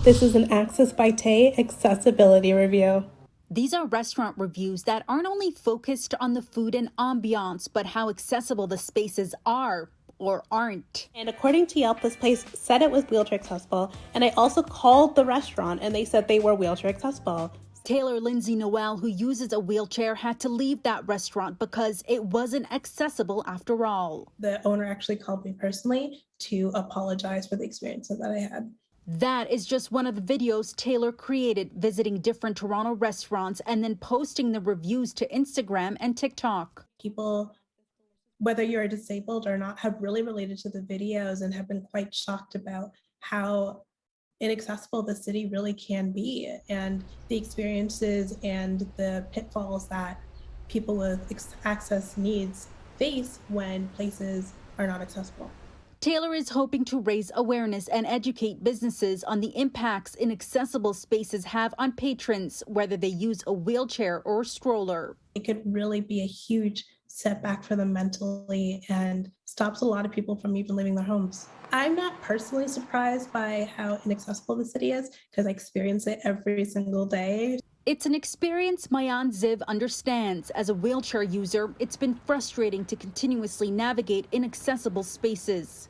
This is an Access by Tay accessibility review. These are restaurant reviews that aren't only focused on the food and ambiance, but how accessible the spaces are or aren't. And according to Yelp, this place said it was wheelchair accessible, and I also called the restaurant and they said they were wheelchair accessible. Taylor Lindsay-Noel, who uses a wheelchair, had to leave that restaurant because it wasn't accessible after all. The owner actually called me personally to apologize for the experiences that I had. That is just one of the videos Taylor created, visiting different Toronto restaurants and then posting the reviews to Instagram and TikTok. People, whether you're disabled or not, have really related to the videos and have been quite shocked about how inaccessible the city really can be, and the experiences and the pitfalls that people with access needs face when places are not accessible. Taylor is hoping to raise awareness and educate businesses on the impacts inaccessible spaces have on patrons, whether they use a wheelchair or stroller. It could really be a huge setback for them mentally and stops a lot of people from even leaving their homes. I'm not personally surprised by how inaccessible the city is because I experience it every single day. It's an experience Mayan Ziv understands. As a wheelchair user, it's been frustrating to continuously navigate inaccessible spaces.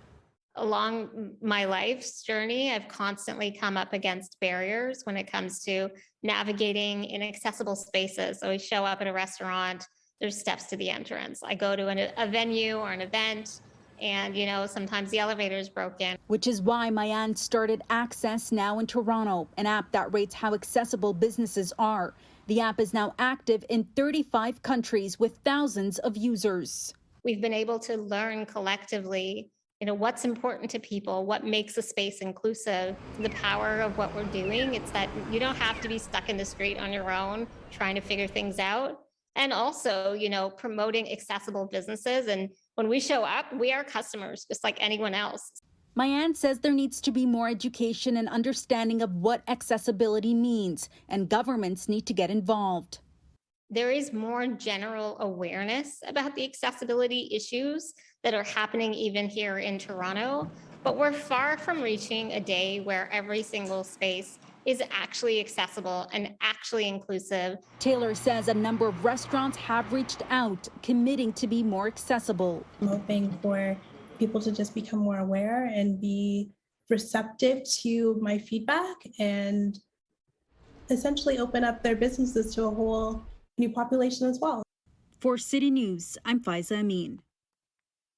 Along my life's journey, I've constantly come up against barriers when it comes to navigating inaccessible spaces. So we show up at a restaurant, there's steps to the entrance. I go to a venue or an event, and sometimes the elevator is broken. Which is why Mayan started Access Now in Toronto, an app that rates how accessible businesses are. The app is now active in 35 countries with thousands of users. We've been able to learn collectively, what's important to people, what makes a space inclusive. The power of what we're doing, it's that you don't have to be stuck in the street on your own trying to figure things out. And also, promoting accessible businesses. And when we show up, we are customers just like anyone else. Mayan says there needs to be more education and understanding of what accessibility means, and governments need to get involved. There is more general awareness about the accessibility issues that are happening even here in Toronto, but we're far from reaching a day where every single space is actually accessible and actually inclusive. Taylor says a number of restaurants have reached out, committing to be more accessible. I'm hoping for people to just become more aware and be receptive to my feedback and essentially open up their businesses to a whole new population as well. For City News, I'm Faiza Amin.